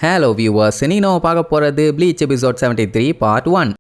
Hello viewers, இனி நம்ம பார்க்க போகிறது ப்ளீச் எபிசோட் 73 பார்ட் 1.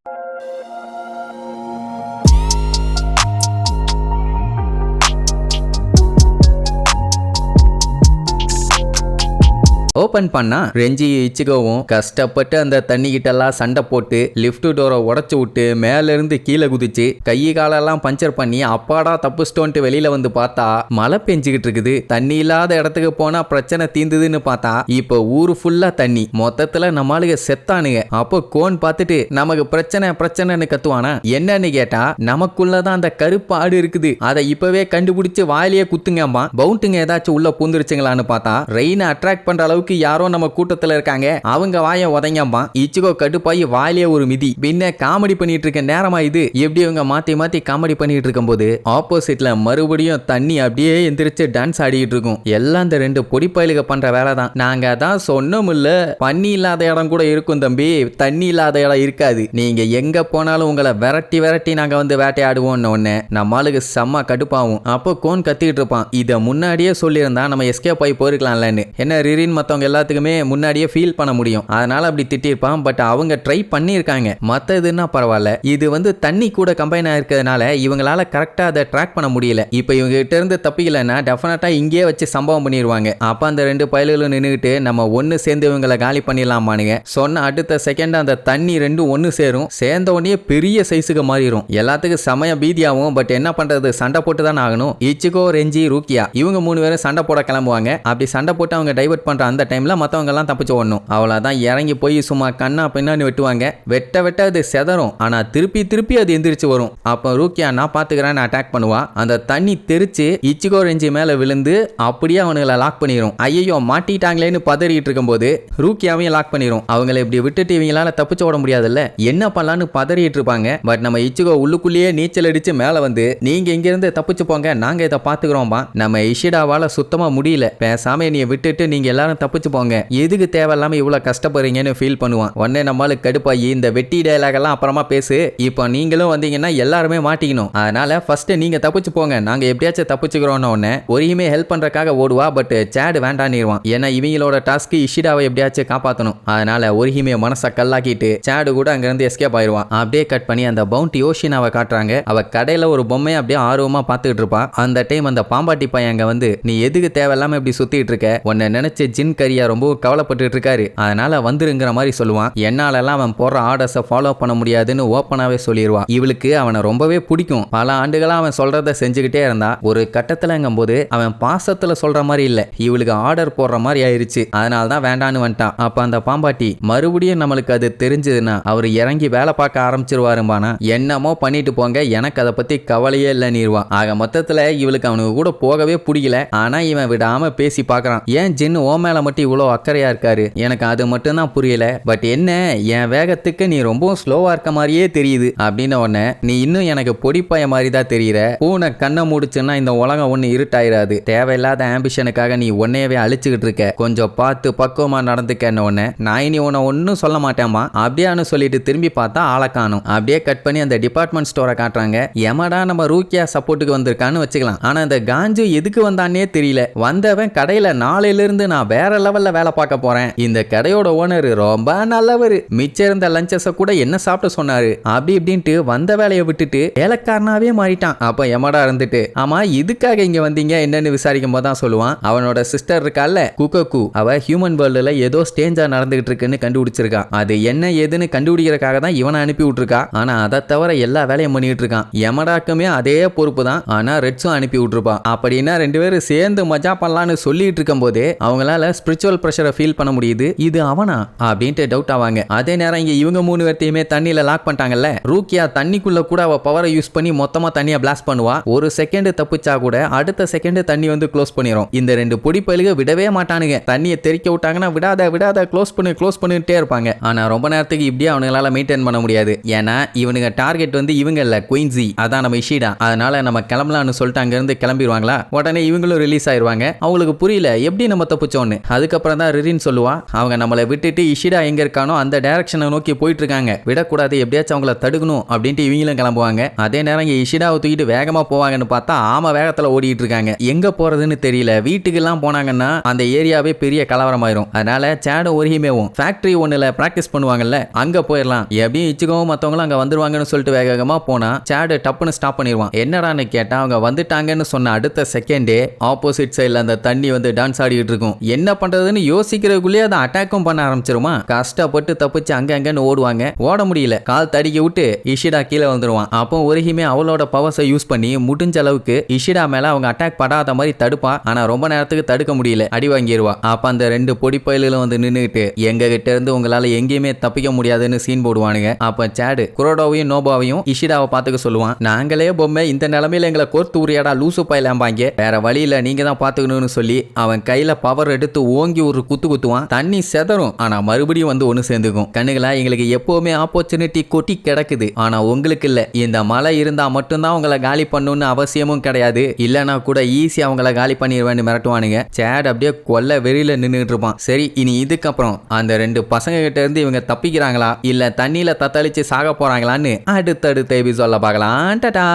ஓபன் பண்ணா ரெஞ்சி இச்சிகோவும் கஷ்டப்பட்டு அந்த தண்ணி கிட்டெல்லாம் சண்டை போட்டு லிஃப்ட் டோரை உடச்சு விட்டு மேல இருந்து கீழே குதிச்சு கை காலெல்லாம் பஞ்சர் பண்ணி அப்பாடா தப்புஸ்டோன்ட்டு வெளியில வந்து பார்த்தா மழை பெஞ்சுக்கிட்டு இருக்குது. தண்ணி இல்லாத இடத்துக்கு போனா பிரச்சனை தீந்துதுன்னு பார்த்தா இப்ப ஊரு ஃபுல்லா தண்ணி. மொத்தத்துல நம்மளுக்கு செத்தானுங்க. அப்போ கோன் பார்த்துட்டு நமக்கு பிரச்சனைன்னு கத்துவானா. என்னன்னு கேட்டா நமக்குள்ளதான் அந்த கருப்பு ஆடு இருக்குது, அதை இப்பவே கண்டுபிடிச்சு வாயிலேயே குத்துங்கம்மா. பவுண்டுங்க ஏதாச்சும் உள்ள பூந்துருச்சுங்களான்னு பார்த்தா ரெயினை அட்ராக்ட் பண்ற அளவுக்கு யாரோ நம்ம கூட்டத்துல இருக்காங்க, அவங்க வாய உதைங்கம்மா. இச்சிகோ கடுப்பாயி வாயிலே ஒரு மிதி. பின்ன காமெடி பண்ணிட்டு இருக்க நேரமா இது. எப்படி இவங்க மாத்தி காமெடி பண்ணிட்டு இருக்கும் போது ஆப்போசிட்ல மறுபடியும் தண்ணி அப்படியே எந்திரிச்சு டான்ஸ் ஆடிட்டு இருக்கும். எல்லாம் இந்த ரெண்டு பொடிப்பயலுக பண்ற வேலை தான். நாங்க அதான் சொன்னோம் இல்ல, பண்ணி இல்லாத இடம் கூட இருக்கும் தம்பி, தண்ணி இல்லாத இடம் இருக்காது. நீங்க எங்க போனாலும் உங்களை விரட்டி நாங்க வந்து வேட்டையாடுவோம். ஒன்னு நம்மளுக்கு செம்ம கடுப்பாகும். அப்போ கோன் கத்திக்கிட்டு இருப்பான், இதை முன்னாடியே சொல்லியிருந்தா நம்ம எஸ்கேப் ஆகி போயிருக்கலாம்லன்னு. என்ன ரிரின் மத்தவங்க எல்லாத்துக்குமே முன்னாடியே ஃபீல் பண்ண முடியும், அதனால அப்படி திட்டிருப்பான். பட் அவங்க ட்ரை பண்ணியிருக்காங்க. மற்றதுன்னா பரவாயில்ல, இது வந்து தண்ணி கூட கம்பைன் ஆயிருக்கிறதுனால இவங்களால கரெக்டாக அதை ட்ராக் பண்ண முடியல. இப்போ இவங்க கிட்ட இருந்து தப்பிக்கலைன்னா டெஃபினட்டா இங்கேயே வச்சு சம்பவம் பண்ணிடுவாங்க. அப்போ அந்த ரெண்டு பயல்களும் நின்றுக்கிட்டு நம்ம ஒன்று சேர்ந்து இவங்களை காலி பண்ணிடலாமானுங்க. சொன்ன அடுத்த செகண்ட் அந்த தண்ணி ரெண்டும் ஒன்று சேரும். சேர்ந்த உடனே பெரிய சைஸுக்கு மாறிடும். எல்லாத்துக்கும் சமய பீதியாகும். பட் என்ன பண்றது, சண்டை போட்டு தான் ஆகணும். இச்சிகோ, ரெஞ்சி, ரூக்கியா இவங்க மூணு பேரும் சண்டை போட கிளம்புவாங்க. அப்படி சண்டை போட்டு அவங்க டைவர்ட் பண்ற அந்த டைம்ல மத்தவங்க எல்லாம் தப்பிச்சு ஓடணும். அவ்வளவுதான், இறங்கி போய் சும்மா கண்ணா பின்னாடி வெட்டுவாங்க. வெட்ட அது செதறும். ஆனா திருப்பி அது எந்திரிச்சு வரும். அப்ப ரூக்கியா நான் பாத்துக்கிறேன்னு அட்டாக் பண்ணுவா. அந்த தண்ணி தெரிச்சு இச்சிகோ, ரெஞ்சி மேல விழுந்து அப்படியே அவனுங்களை லாக் பண்ணிரும். ஐயோ மாட்டிட்டாங்களேன்னு பதறிட்டு இருக்கும் போது ரூக்கியாவையும் லாக் பண்ணிரும். அவங்களை இப்படி விட்டுட்டு இவங்களால தப்பிச்சு ஓட முடியாதுல்ல, என்ன பண்ணலான்னு பதறிட்டு இருப்பாங்க. பட் நம்ம இச்சிகோ உள்ளுக்குள்ளேயே நீச்சல் அடிச்சு மேல வந்து நீங்க இங்க இருந்து தப்பிச்சு போங்க, நாங்க இதை பாத்துக்கிறோம்பா. நம்ம இஷிடாவால சுத்தமா முடியல, பேசாம நீ விட்டுட்டு நீங்க எல்லாரும் தப்பிச்சு போங்க, எதுக்கு தேவையில்லாம இவ்வளவு கஷ்டப்படுறீங்கன்னு ஃபீல் பண்ணுவான். உடனே நம்மளுக்கு கடுப்பாயி இந்த வெட்டி டயலாக் எல்லாம் அப்புறமா பேசு, இப்போ நீங்களும் வந்தீங்கன்னா எல்லாருமே மாட்டிக்கணும், அதனால ஃபர்ஸ்ட் நீங்க தப்பிச்சு போங்க, நாங்க எப்படியாச்சும் தப்பிச்சுக்கிறோம்னு ஒன்னு ஒரியுமே ஹெல்ப் பண்றதுக்காக ஓடுவா. But chat வேண்டான்னிடுவான். ஏன்னா இவங்களோட டாஸ்க்கு இஷிடாவை எப்படியாச்சும் காப்பாற்றணும். அதனால ஒரியுமே மனசை கல்லாக்கிட்டு சேடு கூட அங்க இருந்து எஸ்கேப் ஆயிடுவான். அப்படியே கட் பண்ணி அந்த பவுண்ட் யோஷினாவை காட்டுறாங்க. அவ கடையில ஒரு பொம்மையை அப்படியே ஆர்வமா பார்த்துக்கிட்டு இருப்பா. அந்த டைம் அந்த பாம்பாட்டி பையன் அங்க வந்து நீ எதுக்கு தேவையில்லாம இப்படி சுத்திட்டு இருக்க, உன்னை நினைச்ச ஜின் கரியா ரொம்ப கவலைப்பட்டு இருக்காரு, அதனால வந்துருங்கிற மாதிரி சொல்லுவான். என்னால எல்லாம் அவன் போடுற ஆர்டர்ஸை ஃபாலோ பண்ண முடியாதுன்னு ஓப்பனாவே சொல்லிடுவான். இவளுக்கு அவனை ரொம்பவே பிடிக்கும். பல ஆண்டுகளா அவன் சொல்றத செஞ்சுக்கிட்டே இருந்தா ஒரு கட்டத்துலங்கும் போது அவன் பாசத்துல சொல்ற மாதிரி இல்ல, இவளுக்கு ஆர்டர் போடுற மாதிரி ஆயிருச்சு. அதனால தான் வேண்டான்னு வந்துட்டான். அப்ப அந்த பாம்பாட்டி மறுபடியும் நம்மளுக்கு அது தெரிஞ்சதுன்னா அவர் இறங்கி வேலை பார்க்க ஆரம்பிச்சிருவாரும்பானா. என்னமோ பண்ணிட்டு போங்க, எனக்கு அதை பத்தி கவலையே இல்லை நீர்வா. ஆக மொத்தத்துல இவளுக்கு அவனுக்கு கூட போகவே பிடிக்கல. ஆனா இவன் விடாம பேசி பார்க்கறான். ஏன் ஜின் ஓ மேல மட்டும் இவ்வளோ அக்கறையா இருக்காரு, எனக்கு அது மட்டும் தான் புரியல. பட் என்ன என் வேகத்துக்கு நீ ரொம்ப ஸ்லோவா இருக்க மாதிரியே தெரியுது அப்படின்னு உடனே நீ இன்னும் எனக்கு பொடிப்பாய மாதிரி தான் தெரியுற, பூனை கண்ணை மூடிச்சுன்னா இந்த உலகம் ஒண்ணு இருட்டாயிராது, தேவையில்லாத ஆம்பிஷனுக்காக நீ உன்னையவே அழிச்சுக்கிட்டு இருக்க, கொஞ்சம் பார்த்து பக்குவமா நடந்துக்கன்னு உடனே நான் இனி உன்னை ஒன்னும் சொல்ல மாட்டேமா அப்படியான்னு சொல்லிட்டு திரும்பி பார்த்தா ஆளை காணும். அப்படியே கட் பண்ணி அந்த டிபார்ட்மெண்ட் ஸ்டோரை காட்டுறாங்க. எமடா நம்ம ரூக்கியா சப்போர்ட்டுக்கு வந்திருக்கான்னு வச்சுக்கலாம். ஆனா இந்த காஞ்சு எதுக்கு வந்தானே தெரியல. வந்தவன் கடையில நாளையில இருந்து நான் வேற லெவல்ல வேலை பார்க்க போறேன், இந்த கடையோட ஓனர் ரொம்ப நல்லவர், மிச்சம் இருந்த லஞ்சஸ கூட என்ன சாப்பிட சொன்னாரு அப்படி இப்படின்ட்டு வந்த வேலையை விட்டுட்டு வேலைக்காரனாவே மாறிட்டான். அப்ப எமடா இருந்துட்டு ஆமா இதுக்காக இங்க வந்தீங்க என்னன்னு விசாரிக்கும் போது தான் சொல்லுவான், அவனோட சிஸ்டர் இருக்கால குகோகு, அவ ஹியூமன் வேர்ல்டுல ஏதோ ஸ்டேஞ்சா நடந்துகிட்டு இருக்குன்னு கண்டுபிடிச்சிருக்கான். அது என்ன ஏதுன்னு கண்டுபிடிக்கிறதுக்காக தான் இவனை அனுப்பி விட்டுருக்கா. ஆனா அதை தவிர எல்லா வேலையும் பண்ணிட்டு இருக்கான். எமடாக்குமே அதே பொறுப்பு தான், ஆனா ரெட்ஸும் அனுப்பி விட்டுருப்பான். அப்படின்னா ரெண்டு பேரும் சேர்ந்து மஜா பண்ணலான்னு சொல்லிட்டு இருக்கும் போதே அவங்களால ஸ்பிரிச்சுவல் பிரஷரை ஃபீல் பண்ண முடியுது. இது அவனா அப்படின்ட்டு டவுட் ஆவாங்க. அதே நேரம் இங்க இவங்க மூணு பேர்த்தையுமே தண்ணியில லாக் பண்ணிட்டாங்கல்ல. ரூக்கியா தண்ணிக்குள்ள கூட அவ பவரை யூஸ் பண்ணி மொத்தமா தண்ணியை பிளாஸ்ட் பண்ணுவா. ஒரு செகண்ட் தப்பிச்சா கூட அடுத்த செகண்ட் தண்ணி வந்து க்ளோஸ் பண்ணிரும். இந்த ரெண்டு பொடிப்பயலுக விடவே மாட்டானுங்க. தண்ணியை தெறிக்க விட்டாங்கன்னா விடாத க்ளோஸ் பண்ணிட்டே இருப்பாங்க. ஆனா ரொம்ப நேரத்துக்கு இப்படியே அவங்களால மெயின்டைன் பண்ண முடியாது. ஏன்னா இவனுங்க டார்கெட் வந்து இவங்க இல்ல, குயின்சி, அதான் நம்ம இஷிடா. அதனால நம்ம கிளம்பலாம்னு சொல்லிட்டு அங்க இருந்து கிளம்பிடுவாங்களா. உடனே இவங்களும் ரிலீஸ் ஆயிருவாங்க. அவங்களுக்கு புரியல எப்படி நம்ம தப்பிச்சோன்னு. அதுக்கப்புறம் தான் ரிரின் சொல்லுவா அவங்க நம்மளை விட்டுட்டு இஷிடா எங்க இருக்கானோ அந்த டைரக்ஷனை நோக்கி போயிட்டு இருக்காங்க, விடக்கூடாது, எப்படியாச்சும் அவங்கள தடுக்கணும் அப்படின்ட்டு இவங்களும் கிளம்புவாங்க. அதே நேரம் இங்க இஷிடாவை தூக்கிட்டு வேகமா போவாங்கன்னு பார்த்தா ஆமா வேகத்துல ஓடிட்டு இருக்காங்க. எங்க போறதுன்னு தெரியல. வீட்டுக்கு எல்லாம் போனாங்கன்னா அந்த ஏரியாவே பெரிய கலவரமாயிரும். அதனால சேடும் ஒருகிமேவும் ஃபேக்டரி ஒண்ணுல பிராக்டிஸ் பண்ணுவாங்கல்ல, அங்க போயிடலாம், எப்படியும் இச்சுகவும் மத்தவங்களும் அங்க வந்துருவாங்கன்னு சொல்லிட்டு வேகமா போனா சேடு டப்புன்னு ஸ்டாப் பண்ணிடுவான். என்னடான்னு கேட்டா அவங்க வந்துட்டாங்கன்னு சொன்ன அடுத்த செகண்டே ஆப்போசிட் சைட்ல அந்த தண்ணி வந்து டான்ஸ் ஆடிட்டு இருக்கும். என்ன பண்றதுன்னு யோசிக்கிறதுக்குள்ளேயே அதை அட்டாக்கும் பண்ண ஆரம்பிச்சிருமா. கஷ்டப்பட்டு தப்பிச்சு அங்கன்னு ஓடுவாங்க. ஓட முடியல, கால் தடிக்கி விட்டு இஷிடா கீழே வந்துருவான். அப்போ ஒருகிமே அவளோட பவர்ஸை யூஸ் பண்ணி முடிஞ்ச அளவுக்கு இஷிடா மேல அவங்க அட்டாக் படாத மாதிரி தடுப்பா. ஆனா ரொம்ப நேரத்துக்கு தடுக்க முடியல, அடி வாங்கிடுவா. அப்ப அந்த 2 பொடி பயிலும் வந்து நின்னுட்டு எங்க கிட்ட இருந்து உங்களால எங்கேயுமே தப்பிக்க முடியாதுன்னு சீன் போடுவானுங்க. அப்ப சேடு குரோடோவையும் நோபாவையும் இஷிடாவை பாத்துக்க சொல்லுவான். நாங்களே பொம்மை இந்த நிலைமையில எங்களை கோர்த்து உரியாடா லூசு பயிலாம்பாங்க, வேற வழியில நீங்க தான் பாத்துக்கணும்னு சொல்லி அவன் கையில பவர் எடுத்து ஓங்கி ஒரு குத்துவான். தண்ணி செதறும், ஆனா மறுபடியும் வந்து ஒண்ணு சேர்ந்துக்கும். கண்ணுகளா எங்களுக்கு எப்பவுமே ஆப்பர்ச்சுனிட்டி கொட்டி கிடக்குது, ஆனா உங்களுக்கு இல்ல. இந்த மழை இருந்தா மட்டும்தான் உங்களை காலி பண்ணணும்னு அவசியமும் கிடையாது, இல்லனா கூட ஈஸியா அவங்கள காலி பண்ணிடுவேன்னு மிரட்டுவானுங்க. சேட் அப்படியே கொல்ல வெறியில நின்றுட்டு இருப்பான். சரி, இனி இதுக்கப்புறம் அந்த 2 பசங்க கிட்ட இருந்து இவங்க தப்பிக்கிறாங்களா இல்ல தண்ணியில தத்தளிச்சு சாக போறாங்களான்னு அடுத்தடுத்த எபிசோட்ல பார்க்கலாம். டாடா.